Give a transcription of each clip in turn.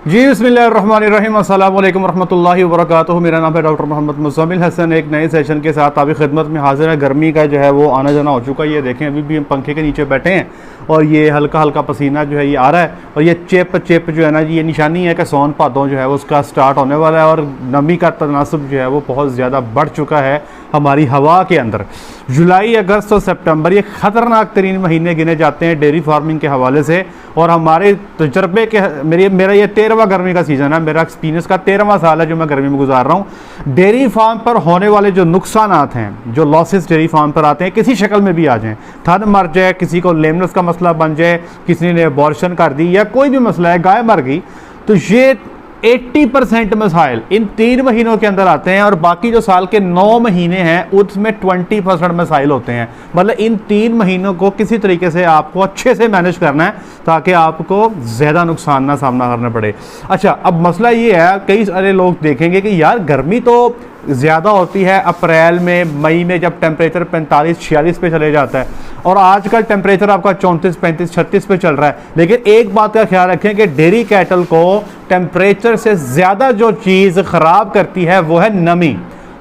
जी बिस्मिल्लाहिर्रहमानिर्रहीम, अस्सलामु अलैकुम रहमतुल्लाहि व बरकातुहू। मेरा नाम है डॉक्टर मोहम्मद मुज़म्मिल हसन। एक नए सेशन के साथ आपकी खिदमत में हाजिर है। गर्मी का जो है वो आना जाना हो चुका है। ये देखें, अभी भी हम पंखे के नीचे बैठे हैं और ये हल्का हल्का पसीना जो है ये आ रहा है और ये चिप चिप जो है ना जी, ये निशानी है कि सौन भादों जो है वो उसका स्टार्ट होने वाला है और नमी का तनासब जो है वो बहुत ज़्यादा बढ़ चुका है हमारी हवा के अंदर। जुलाई, अगस्त और सितंबर ये ख़तरनाक तरीन महीने गिने जाते हैं डेयरी फार्मिंग के हवाले से। और हमारे तजर्बे के मेरा ये 13वां गर्मी का सीज़न है। मेरा एक्सपीरियंस का 13वां साल है जो मैं गर्मी में गुजार रहा हूँ। डेयरी फार्म पर होने वाले जो नुकसानात हैं, जो लॉसेस डेयरी फार्म पर आते हैं, किसी शक्ल में भी आ जाएँ, थन मर जाए, किसी को लेमनेस का मसला बन जाए, किसी ने अबॉर्शन कर दी या कोई भी मसला है, गाय मर गई, तो ये 80% मसाइल इन 3 महीनों के अंदर आते हैं और बाकी जो साल के 9 महीने हैं उसमें 20% मसाइल होते हैं। मतलब इन 3 महीनों को किसी तरीके से आपको अच्छे से मैनेज करना है ताकि आपको ज़्यादा नुकसान ना सामना करना पड़े। अच्छा, अब मसला ये है, कई सारे लोग देखेंगे कि यार गर्मी तो ज़्यादा होती है अप्रैल में, मई में, जब टेम्परेचर 45-46 पे चले जाता है और आजकल टेम्परेचर आपका 34, 35, 36 पे चल रहा है। लेकिन एक बात का ख्याल रखें कि डेयरी कैटल को टेम्परेचर से ज़्यादा जो चीज़ ख़राब करती है वो है नमी,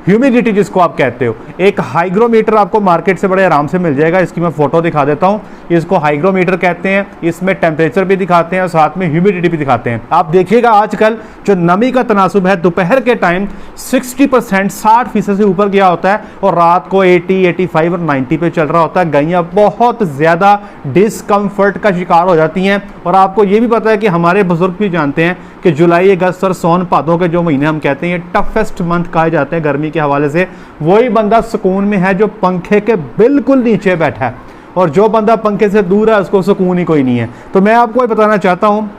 ह्यूमिडिटी जिसको आप कहते हो। एक हाइग्रोमीटर आपको मार्केट से बड़े आराम से मिल जाएगा, इसकी मैं फ़ोटो दिखा देता हूँ। इसको हाइग्रोमीटर कहते हैं। इसमें टेम्परेचर भी दिखाते हैं और साथ में ह्यूमिडिटी भी दिखाते हैं। आप देखिएगा आजकल जो नमी का तनासुब है, दोपहर के टाइम 60%, 60% से ऊपर गया होता है और रात को 80, 85 और 90 पे चल रहा होता है। गैयाँ बहुत ज़्यादा डिस्कम्फर्ट का शिकार हो जाती हैं। और आपको ये भी पता है कि हमारे बुजुर्ग भी जानते हैं कि जुलाई, अगस्त और सोन भादों के जो महीने हम कहते हैं ये टफेस्ट मंथ कहे जाते हैं गर्मी के हवाले से। वही बंदा सुकून में है जो पंखे के बिल्कुल नीचे बैठा है, और जो बंदा पंखे से दूर है उसको सुकून ही कोई नहीं है। तो मैं आपको ये बताना चाहता हूँ,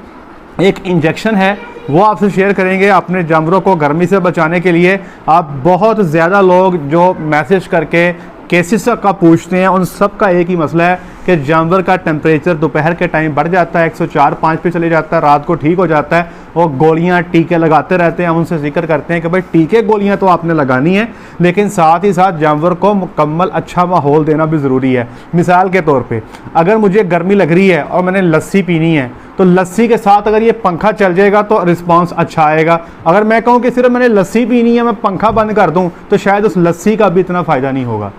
एक इंजेक्शन है वो आपसे शेयर करेंगे अपने जानवरों को गर्मी से बचाने के लिए। आप बहुत ज़्यादा लोग जो मैसेज करके केसेस का पूछते हैं, उन सब का एक ही मसला है कि जानवर का टेम्परेचर दोपहर के टाइम बढ़ जाता है, 104-105 पे चले जाता है, रात को ठीक हो जाता है। वो गोलियां टीके लगाते रहते हैं। हम उनसे जिक्र करते हैं कि भाई टीके गोलियां तो आपने लगानी है, लेकिन साथ ही साथ जानवर को मुकम्मल अच्छा माहौल देना भी ज़रूरी है। मिसाल के तौर पे अगर मुझे गर्मी लग रही है और मैंने लस्सी पीनी है, तो लस्सी के साथ अगर ये पंखा चल जाएगा तो रिस्पांस अच्छा आएगा। अगर मैं कहूँ कि सिर्फ मैंने लस्सी पीनी है, मैं पंखा बंद कर दूँ, तो शायद उस लस्सी का भी इतना फ़ायदा नहीं होगा।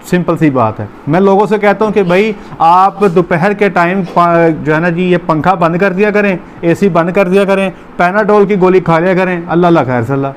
सिंपल सी बात है। मैं लोगों से कहता हूं कि भाई आप दोपहर के टाइम जो है ना जी, ये पंखा बंद कर दिया करें, एसी बंद कर दिया करें, पैनाडोल की गोली खा लिया करें, अल्लाह खैर सल्ला।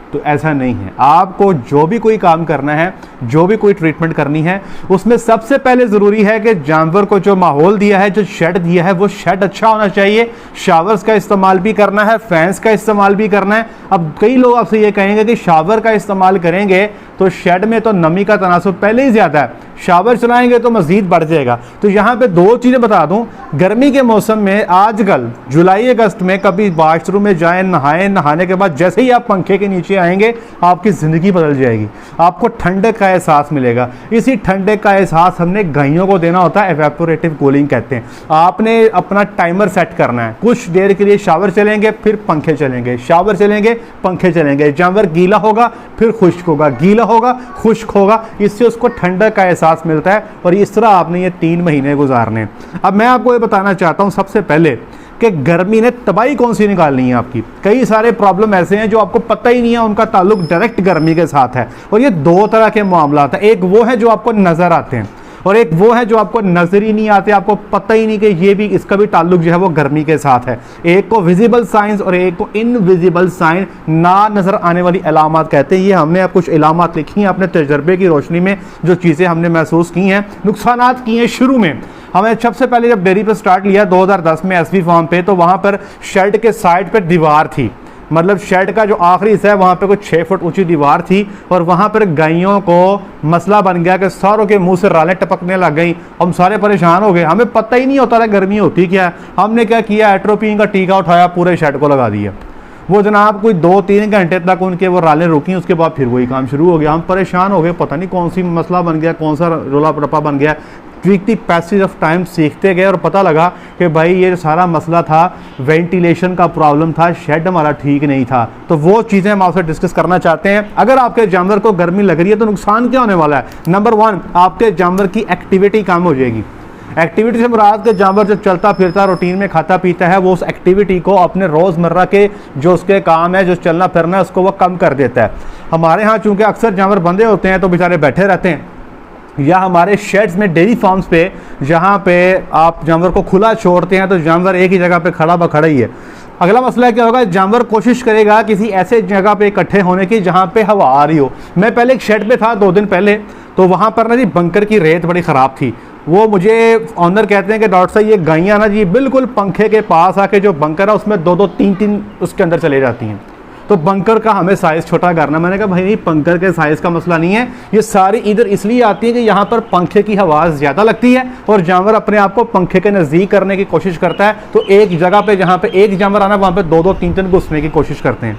तो ऐसा नहीं है। आपको जो भी कोई काम करना है, जो भी कोई ट्रीटमेंट करनी है, उसमें सबसे पहले ज़रूरी है कि जानवर को जो माहौल दिया है, जो शेड दिया है, वो शेड अच्छा होना चाहिए। शावर्स का इस्तेमाल भी करना है, फैंस का इस्तेमाल भी करना है। अब कई लोग आपसे ये कहेंगे कि शावर का इस्तेमाल करेंगे तो शेड में तो नमी का तनासुब पहले ही ज़्यादा है, शावर चलाएंगे तो मज़ीद बढ़ जाएगा। तो यहाँ पे 2 चीज़ें बता दूँ। गर्मी के मौसम में आजकल जुलाई, अगस्त में कभी वॉशरूम में जाएँ, नहाएं, नहाने के बाद जैसे ही आप पंखे के नीचे आएंगे आपकी ज़िंदगी बदल जाएगी। आपको ठंडक का एहसास मिलेगा। इसी ठंडक का एहसास हमने गायों को देना होता है, एवेपोरेटिव कूलिंग कहते हैं। आपने अपना टाइमर सेट करना है, कुछ देर के लिए शावर चलेंगे, फिर पंखे चलेंगे, शावर चलेंगे, पंखे चलेंगे। जानवर गीला होगा, फिर खुश्क होगा, गीला होगा, खुश्क होगा। इससे उसको ठंडक का एहसास मिलता है और इस तरह आपने ये 3 महीने गुजारने। अब मैं आपको ये बताना चाहता हूँ सबसे पहले कि गर्मी ने तबाही कौन सी निकालनी है आपकी। कई सारे प्रॉब्लम ऐसे हैं जो आपको पता ही नहीं है, उनका ताल्लुक डायरेक्ट गर्मी के साथ है। और ये 2 तरह के मामला हैं। एक वो है जो आपको नज़र आते हैं और एक वो है जो आपको नजर ही नहीं आते, आपको पता ही नहीं कि ये भी, इसका भी ताल्लुक जो है वो गर्मी के साथ है। एक को विजिबल साइंस और एक को इनविजिबल साइन, ना नजर आने वाली अलामत कहते हैं। ये हमने अब कुछ अलामत लिखी हैं अपने तजर्बे की रोशनी में, जो चीज़ें हमने महसूस की हैं, नुकसानात की हैं। शुरू में हमें सबसे पहले जब डेयरी पर स्टार्ट लिया 2010 में एसवी फार्म पे, तो वहाँ पर शेड के साइड पर दीवार थी। मतलब शेड का जो आखिरी हिस्सा है वहाँ पे कुछ 6 फुट ऊंची दीवार थी और वहाँ पर गायों को मसला बन गया कि सारों के मुंह से रालें टपकने लग गई। हम सारे परेशान हो गए, हमें पता ही नहीं होता था गर्मी होती क्या है। हमने क्या किया, एट्रोपिन का टीका उठाया, पूरे शेड को लगा दिया। वो जनाब कोई 2-3 घंटे तक उनके वो रालें रुकी, उसके बाद फिर वही काम शुरू हो गया। हम परेशान हो गए, पता नहीं कौन सी मसला बन गया, कौन सा रोला रप्पा बन गया। With the passage of time सीखते गए और पता लगा कि भाई ये सारा मसला था, वेंटिलेशन का प्रॉब्लम था, शेड हमारा ठीक नहीं था। तो वो चीज़ें हम आपसे डिस्कस करना चाहते हैं। अगर आपके जानवर को गर्मी लग रही है तो नुकसान क्या होने वाला है। नंबर 1, आपके जानवर की एक्टिविटी कम हो जाएगी। एक्टिविटी से मुराद के जानवर जो चलता फिरता रूटीन में खाता पीता है वो उस एक्टिविटी को अपने रोज़मर्रा के जो उसके काम है, जो चलना फिरना है, उसको वो कम कर देता है। हमारे यहाँ चूँकि अक्सर जानवर बंधे होते हैं तो बेचारे बैठे रहते हैं, या हमारे शेड्स में डेयरी फार्म्स पे जहाँ पे आप जानवर को खुला छोड़ते हैं तो जानवर एक ही जगह पे खड़ा ही है। अगला मसला क्या होगा, जानवर कोशिश करेगा किसी ऐसे जगह पे इकट्ठे होने की जहाँ पे हवा आ रही हो। मैं पहले एक शेड पे था 2 दिन पहले, तो वहाँ पर ना जी बंकर की रेत बड़ी ख़राब थी। वो मुझे ऑनर कहते हैं कि डॉक्टर साहब ये गायें ना जी बिल्कुल पंखे के पास आके जो बंकर है उसमें 2-2 3-3 उसके अंदर चले जाती हैं। तो बंकर का हमें साइज़ छोटा करना। मैंने कहा भाई नहीं, बंकर के साइज़ का मसला नहीं है, ये सारी इधर इसलिए आती है कि यहाँ पर पंखे की हवा ज़्यादा लगती है और जानवर अपने आप को पंखे के नज़दीक करने की कोशिश करता है। तो एक जगह पे जहाँ पे एक जानवर आना वहाँ पे 2-2 3-3 घुसने की कोशिश करते हैं।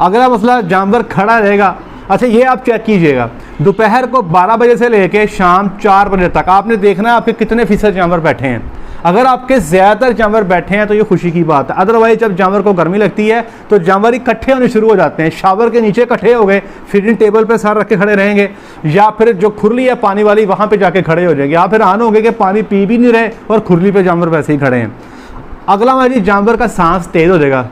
अगला मसला, जानवर खड़ा रहेगा। अच्छा ये आप चेक कीजिएगा, दोपहर को 12 बजे से लेके शाम 4 बजे तक आपने देखना है आपके कितने फीसद जानवर बैठे हैं। अगर आपके ज़्यादातर जानवर बैठे हैं तो ये खुशी की बात है। अदरवाइज जब जानवर को गर्मी लगती है तो जानवर इकट्ठे होने शुरू हो जाते हैं। शावर के नीचे इकट्ठे हो गए, फीडिंग टेबल पे सर रख के खड़े रहेंगे, या फिर जो खुरली है पानी वाली वहाँ पे जाके खड़े हो जाएंगे, या फिर आन हो गए कि पानी पी भी नहीं रहे और खुरली पे जानवर वैसे ही खड़े हैं। अगला हमारी जानवर का सांस तेज़ हो जाएगा।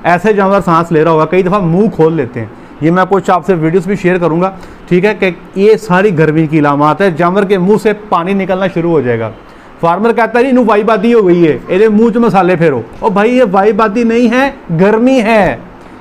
ऐसे जानवर सांस ले रहा होगा, कई दफ़ा मुँह खोल लेते हैं। ये मैं कुछ आपसे वीडियोस भी शेयर करूंगा, ठीक है, कि ये सारी गर्मी की इलामात है। जानवर के मुंह से पानी निकलना शुरू हो जाएगा। फार्मर कहता है इनू वाईबादी हो गई है, ये मुंह च मसाले फेरो। और भाई ये वाईबादी नहीं है, गर्मी है।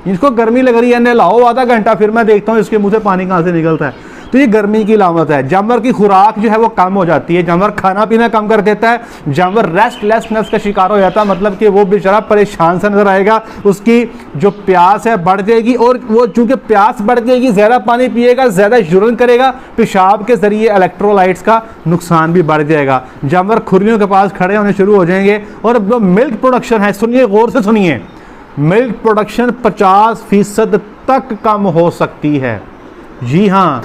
इसको गर्मी लग रही है, नहलाओ आधा घंटा, फिर मैं देखता हूँ इसके मुंह से पानी कहाँ से निकलता है। तो ये गर्मी की इलामत है। जानवर की खुराक जो है वो कम हो जाती है, जानवर खाना पीना कम कर देता है, जानवर रेस्टलेसनेस का शिकार हो जाता है। मतलब कि वो बेचारा परेशान सा नजर आएगा, उसकी जो प्यास है बढ़ जाएगी, और वो चूंकि प्यास बढ़ जाएगी, ज़्यादा पानी पिएगा, ज़्यादा यूरिन करेगा, पेशाब के जरिए इलेक्ट्रोलाइट्स का नुकसान भी बढ़ जाएगा। जानवर खुरियों के पास खड़े होने शुरू हो जाएंगे। और जो मिल्क प्रोडक्शन है, सुनिए गौर से सुनिए, मिल्क प्रोडक्शन 50% तक कम हो सकती है। जी हाँ,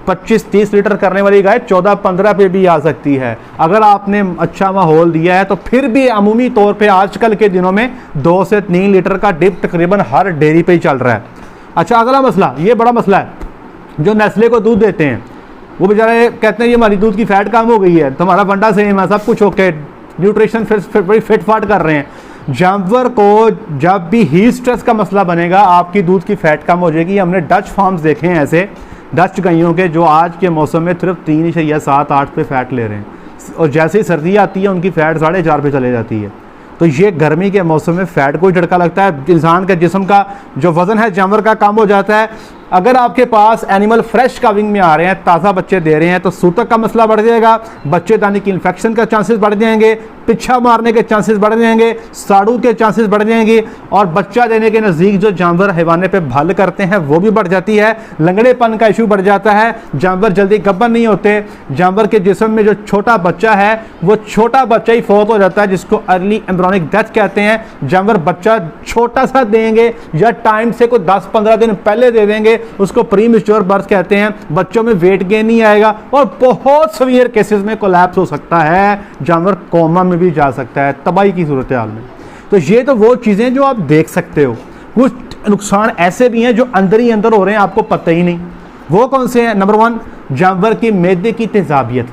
25-30 लीटर करने वाली गाय 14-15 पे भी आ सकती है। अगर आपने अच्छा माहौल दिया है तो फिर भी अमूमी तौर पे आजकल के दिनों में 2 से 3 लीटर का डिप तकरीबन हर डेयरी पे ही चल रहा है। अच्छा अगला मसला, ये बड़ा मसला है, जो नेस्ले को दूध देते हैं वो बेचारे कहते हैं ये हमारी दूध की फैट कम हो गई है, तुम्हारा फंडा सेम है, सब कुछ ओके, न्यूट्रिशन बड़ी फिट फाट कर रहे हैं। जानवर को जब भी हीट स्ट्रेस का मसला बनेगा आपकी दूध की फैट कम हो जाएगी। हमने डच फार्म्स देखे हैं ऐसे, डच गायों के जो आज के मौसम में सिर्फ 3 या 7-8 पे फैट ले रहे हैं, और जैसे ही सर्दी आती है उनकी फ़ैट 4.5 पे चले जाती है। तो ये गर्मी के मौसम में फ़ैट को ही झटका लगता है, इंसान के जिस्म का जो वज़न है जानवर का कम हो जाता है। अगर आपके पास एनिमल फ्रेश काविंग में आ रहे हैं, ताज़ा बच्चे दे रहे हैं, तो सूतक का मसला बढ़ जाएगा, बच्चेदानी की इन्फेक्शन का चांसेस बढ़ जाएंगे, पिच्छा मारने के चांसेस बढ़ जाएंगे, साड़ू के चांसेस बढ़ जाएंगे, और बच्चा देने के नज़दीक जो जानवर हैवाने पे भल करते हैं वो भी बढ़ जाती है। लंगड़ेपन का इशू बढ़ जाता है, जानवर जल्दी गब्बर नहीं होते, जानवर के जिस्म में जो छोटा बच्चा है वो छोटा बच्चा ही फौत हो जाता है, जिसको अर्ली एम्ब्रियोनिक डेथ कहते हैं। जानवर बच्चा छोटा सा देंगे या टाइम से कोई 10-15 दिन पहले दे देंगे, उसको प्री मैच्योर बर्थ कहते हैं। बच्चों में वेट गेन नहीं आएगा और बहुत सीवियर केसेस में कोलैप्स हो सकता है, जानवर कोमा में भी जा सकता है, तबाही की सूरत हाल में। तो ये तो वो चीज़ें जो आप देख सकते हो। कुछ नुकसान ऐसे भी हैं जो अंदर ही अंदर हो रहे हैं, आपको पता ही नहीं। वो कौन से हैं? नंबर 1, जानवर की मैदे की तेजाबियत,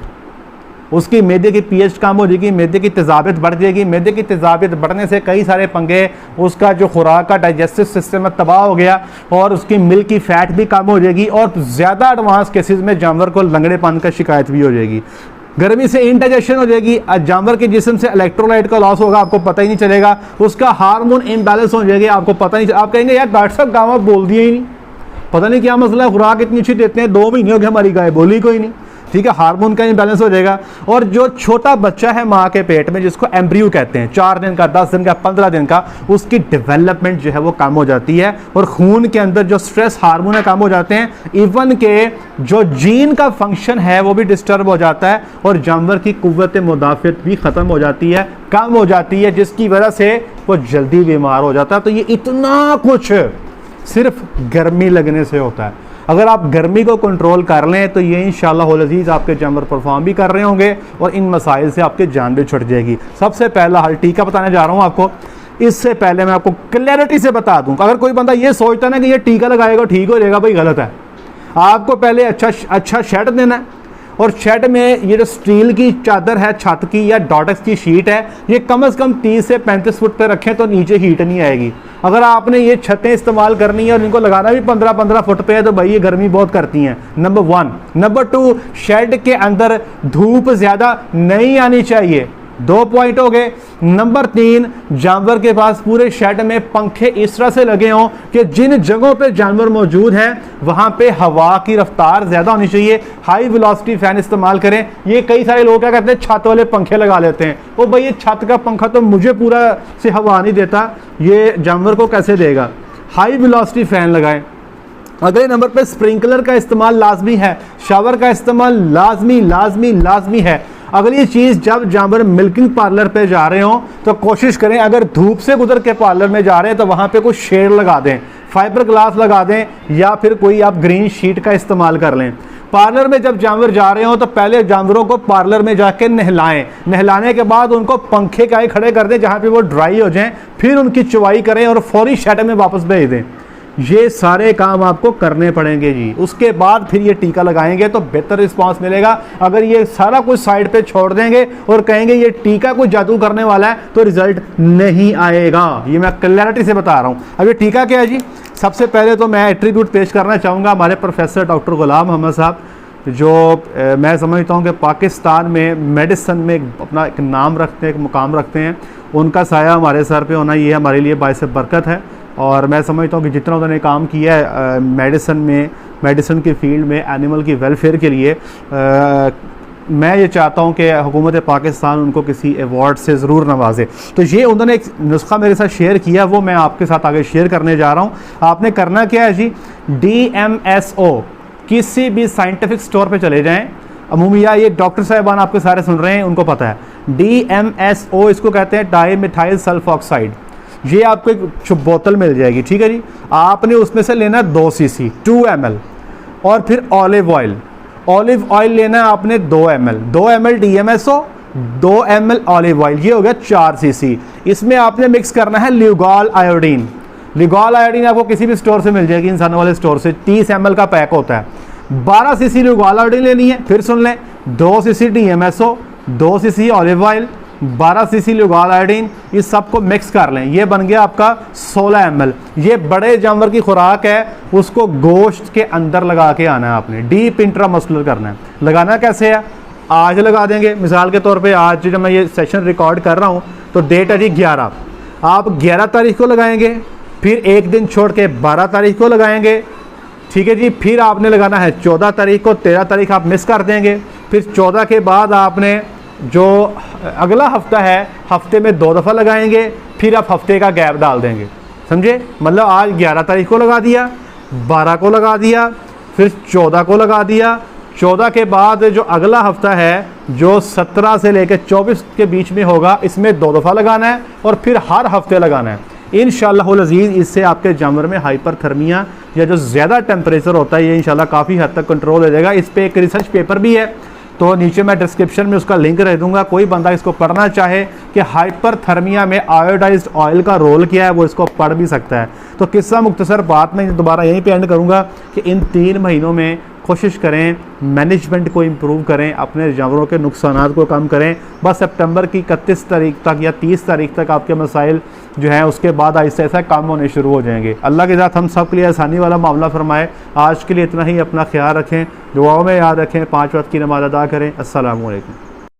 उसकी मैदे की पीएच कम हो जाएगी, मैदे की तेजाबियत बढ़ जाएगी। मैदे की तेजाबियत बढ़ने से कई सारे पंगे, उसका जो खुराक का डाइजेस्टिव सिस्टम है तबाह हो गया, और उसकी मिल्क की फ़ैट भी कम हो जाएगी, और ज़्यादा एडवांस केसेस में जानवर को लंगड़ेपन का शिकायत भी हो जाएगी। गर्मी से इंडाइजेशन हो जाएगी, जानवर के जिस्म से इलेक्ट्रोलाइट का लॉस होगा, आपको पता ही नहीं चलेगा, उसका हार्मोन इम्बैलेंस हो जाएगी, आपको पता नहीं। आप कहेंगे यार डॉक्टर साहब गाँव बोल दिए ही नहीं, पता नहीं क्या मसला है, खुराक इतनी अच्छी देते हैं, 2 महीने हो गए हमारी गाय बोली कोई नहीं, ठीक है, हार्मोन का इम्बैलेंस हो जाएगा। और जो छोटा बच्चा है माँ के पेट में, जिसको एम्ब्रियो कहते हैं, 4 दिन का, 10 दिन का, 15 दिन का, उसकी डेवलपमेंट जो है वो कम हो जाती है, और खून के अंदर जो स्ट्रेस हार्मोन है कम हो जाते हैं। इवन के जो जीन का फंक्शन है वो भी डिस्टर्ब हो जाता है, और जानवर की कुव्वत मुदाफ़त भी ख़त्म हो जाती है, कम हो जाती है, जिसकी वजह से वो जल्दी बीमार हो जाता है। तो ये इतना कुछ सिर्फ गर्मी लगने से होता है। अगर आप गर्मी को कंट्रोल कर लें तो ये इंशाअल्लाह अज़ीज़ आपके जानवर परफॉर्म भी कर रहे होंगे, और इन मसाइल से आपकी जान भी छुट जाएगी। सबसे पहला हल टीका बताने जा रहा हूँ आपको। इससे पहले मैं आपको क्लैरिटी से बता दूँ, अगर कोई बंदा ये सोचता ना कि ये टीका लगाएगा ठीक हो जाएगा, भाई गलत है। आपको पहले अच्छा शेड देना है, और शेड में ये जो स्टील की चादर है छत की या डॉटेक्स की शीट है, ये कम से कम 30 से 35 फुट पे रखें तो नीचे हीट नहीं आएगी। अगर आपने ये छतें इस्तेमाल करनी है और इनको लगाना भी 15-15 फुट पे है तो भाई ये गर्मी बहुत करती हैं, नंबर 1। नंबर 2, शेड के अंदर धूप ज़्यादा नहीं आनी चाहिए, 2 पॉइंट हो गए। नंबर 3, जानवर के पास पूरे शेड में पंखे इस तरह से लगे हों कि जिन जगहों पे जानवर मौजूद हैं वहां पे हवा की रफ्तार ज्यादा होनी चाहिए, हाई वेलोसिटी फैन इस्तेमाल करें। ये कई सारे लोग क्या करते हैं, छत वाले पंखे लगा लेते हैं। ओ भाई, ये छत का पंखा तो मुझे पूरा से हवा नहीं देता, ये जानवर को कैसे देगा? हाई वेलोसिटी फैन लगाएं। अगले नंबर पे स्प्रिंकलर का इस्तेमाल लाजमी है, शावर का इस्तेमाल लाजमी है। अगली चीज़, जब जानवर मिल्किंग पार्लर पे जा रहे हो तो कोशिश करें, अगर धूप से गुजर के पार्लर में जा रहे हैं तो वहाँ पे कोई शेड लगा दें, फाइबर ग्लास लगा दें या फिर कोई आप ग्रीन शीट का इस्तेमाल कर लें। पार्लर में जब जानवर जा रहे हो तो पहले जानवरों को पार्लर में जाके नहलाएं, नहलाने के बाद उनको पंखे के आगे खड़े कर दें जहाँ पे वो ड्राई हो जाएं, फिर उनकी चुवाई करें और फौरी शेड में वापस भेज दें। ये सारे काम आपको करने पड़ेंगे जी। उसके बाद फिर ये टीका लगाएंगे तो बेहतर रिस्पांस मिलेगा। अगर ये सारा कुछ साइड पे छोड़ देंगे और कहेंगे ये टीका कोई जादू करने वाला है तो रिजल्ट नहीं आएगा। ये मैं क्लैरिटी से बता रहा हूँ। अब ये टीका क्या है जी? सबसे पहले तो मैं एट्रीब्यूट पेश करना चाहूँगा हमारे प्रोफेसर डॉक्टर गुलाम मोहम्मद साहब, जो मैं समझता हूँ कि पाकिस्तान में मेडिसन में अपना एक नाम रखते हैं, एक मुकाम रखते हैं। उनका साया हमारे सर पे होना ये हमारे लिए बाइस बरकत है। और मैं समझता हूँ कि जितना उन्होंने काम किया है मेडिसन की फील्ड में एनिमल की वेलफेयर के लिए, मैं ये चाहता हूँ कि हुकूमत पाकिस्तान उनको किसी अवार्ड से ज़रूर नवाजे। तो ये उन्होंने एक नुस्खा मेरे साथ शेयर किया, वो मैं आपके साथ आगे शेयर करने जा रहा हूँ। आपने करना क्या है जी, DMSO किसी भी साइंटिफिक स्टोर पे चले जाएं, अमूमिया ये डॉक्टर साहिबान आपके सारे सुन रहे हैं, उनको पता है। DMSO इसको कहते हैं डाई मिथाइल सल्फॉक्साइड। ये आपको एक बोतल मिल जाएगी, ठीक है जी। आपने उसमें से लेना 2 cc 2 ml, और फिर ऑलिव ऑयल लेना है आपने 2 ml DMSO, 2 ml olive oil, ये हो गया 4 cc। इसमें आपने मिक्स करना है ल्यूगॉल आयोडीन। ल्यूगॉल आयोडीन आपको किसी भी स्टोर से मिल जाएगी, इंसानों वाले स्टोर से, 30 ml का पैक होता है। 12 cc ल्यूगॉल आयोडीन लेनी है, फिर सुन लें, 2 cc DMSO, 2 cc olive oil, 12 cc Lugol iodine, इस सबको मिक्स कर लें। ये बन गया आपका 16 ml। ये बड़े जानवर की खुराक है, उसको गोश्त के अंदर लगा के आना है आपने, डीप इंट्रामस्कुलर करना है। लगाना कैसे है? आज लगा देंगे, मिसाल के तौर पे आज जब मैं ये सेशन रिकॉर्ड कर रहा हूँ तो डेट है जी 11, आप 11 तारीख को लगाएंगे, फिर एक दिन छोड़ के 12 तारीख को लगाएंगे, ठीक है जी। फिर आपने लगाना है 14 तारीख को, 13 तारीख आप मिस कर देंगे। फिर 14 के बाद आपने जो अगला हफ्ता है, हफ्ते में 2 दफ़ा लगाएंगे, फिर आप हफ्ते का गैप डाल देंगे, समझे? मतलब आज 11 तारीख को लगा दिया, 12 को लगा दिया, फिर 14 को लगा दिया। 14 के बाद जो अगला हफ्ता है, जो 17 से लेकर 24 के बीच में होगा, इसमें 2 दफ़ा लगाना है और फिर हर हफ्ते लगाना है। इंशाअल्लाह अज़ीज़ इससे आपके जानवर में हाइपरथर्मिया या जो ज़्यादा टेम्परेचर होता है, ये इंशाअल्लाह काफ़ी हद तक कंट्रोल हो जाएगा। इस पर एक रिसर्च पेपर भी है, तो नीचे मैं डिस्क्रिप्शन में उसका लिंक रख दूंगा। कोई बंदा इसको पढ़ना चाहे कि हाइपरथर्मिया में आयोडाइज्ड ऑयल का रोल क्या है, वो इसको पढ़ भी सकता है। तो किस्सा मुख्तसर बात मैं दोबारा यहीं पे एंड करूंगा कि इन 3 महीनों में कोशिश करें मैनेजमेंट को इम्प्रूव करें, अपने जानवरों के नुकसानात को कम करें। बस सितंबर की 31 तारीख तक या 30 तारीख तक आपके मसाइल जो हैं उसके बाद आहिस्ता आहिस्ता कम होने शुरू हो जाएंगे। अल्लाह के साथ हम सब के लिए आसानी वाला मामला फरमाए। आज के लिए इतना ही, अपना ख्याल रखें, दुआओं में याद रखें, 5 वक्त की नमाज़ अदा करें। अस्सलामु अलैकुम।